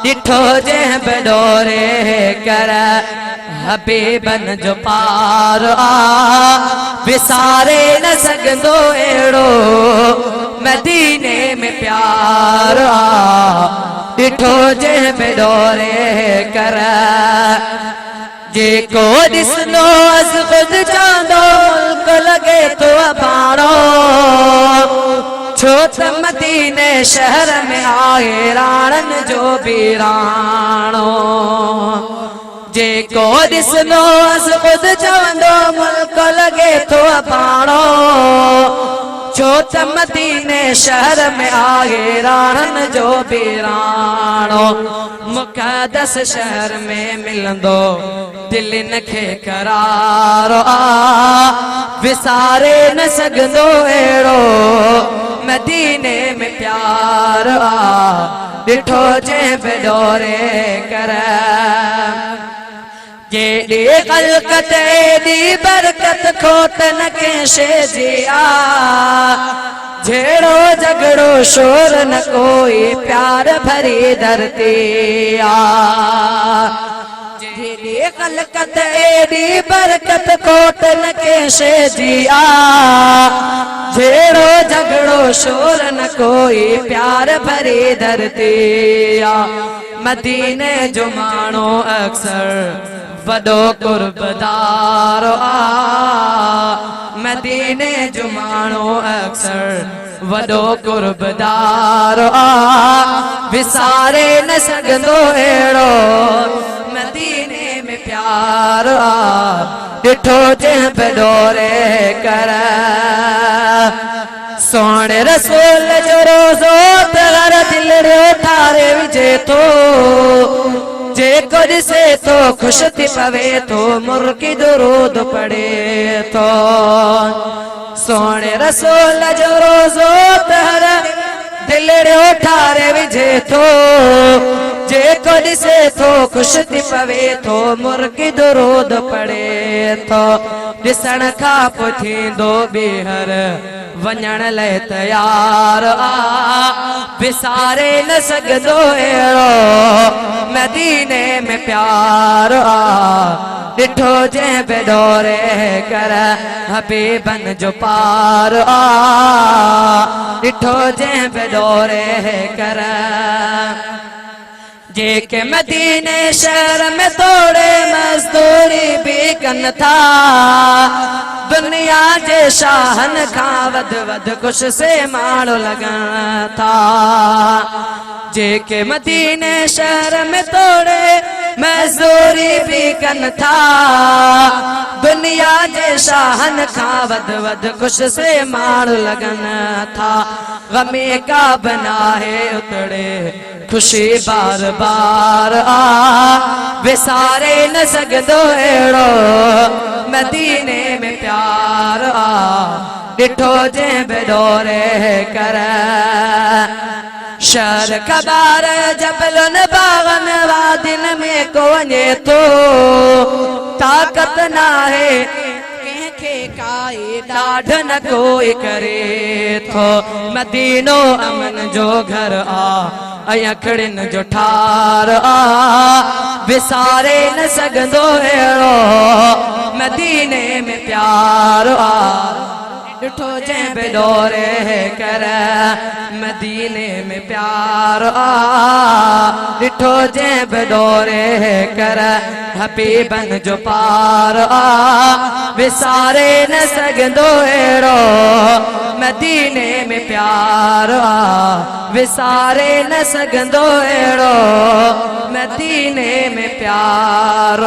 डिठो जे बडोरे कर हबीबन जो पार विसारे न सघंदो अहिड़ो मदीने में प्यार डिठो जे बडोरे कर जेको ॾिसंदो अस ख़ुद चांदो मुल्क लगे तो अबाणो छो त मदीने शहर में आहे राणन जो बीराणो जेको ॾिसंदो अस ख़ुद चवंदो मुल्क लगे तो अबाणो छो त मदीने शहर में आहे राणन जो बीराणो मुक़द्दस शहर में मिलंदो दिलनि खे करार विसारे न सघंदो अहिड़ो मदीने में प्यार डिठो जे बडोरे कर जेॾी ख़ल्क़त एॾी बरकत खोट न कंहिं शइ जी झेड़ो झगड़ो शोर न कोई प्यार भरी धरती जेॾी ख़ल्क़त एॾी बरकत खोट न कंहिं शइ जी झेड़ो झगड़ो शोर न कोई प्यार भरी धरती मदीने जो माण्हू अक्सर वॾो कुर्बदार मदीने जो माण्हू अक्सर वॾो कुर्बदार विसारे न सघंदो अहिड़ो मदीने में प्यार डिठो जे बडोरे कर सोणे रसूल जो रोज़ो त हर दिलड़ियो ठारे विझे थो जेको ॾिसे तो खुश थी पवे तो मुर्की दुरूद पढ़े तो सोणे रसूल जो रोज़ो त हर दिलड़ियो ठारे विझे थो जेको ॾिसे तो खुश थी पवे तो मुर्की दुरूद पढ़े तो ॾिसण खां पोइ थींदो ॿीहर वञण लाइ तयार विसारे न सघंदो अहिड़ो मदीने में प्यार डिठो जे बडोरे कर हबीबन जो पार डिठो जे बडोरे कर जेके मदीने शहर में तोड़े मजदूरी भी कन था दुनिया जे शाहन खां वध वध खुश से माण्हू लगन था जेके मदीने शहर में तोड़े मजदूरी भी कन था दुनिया जे शाहन खां वध वध खुश से माण्हू लगन था गमे का बना है उतड़े खुशी बार बार विसारे न सघंदो अहिड़ो मदीने में प्यार डिठो जे बडोरे कर शहर कबार जबलन बागन वादिन में को वञे थो ताक़त नाहे कंहिंखे काई ॾाढ न कोई करे थो मदीनो अमन जो घर अखड़िन जो ठार विसारे न सघंदो अहिड़ो मदीने में प्यार डिठो जे बडोरे कर मदीने में प्यार डिठो जे बडोरे कर हबीबन जो पार विसारे न सघंदो अहिड़ो मदीने में प्यार विसारे न सघंदो अहिड़ो मदीने में प्यार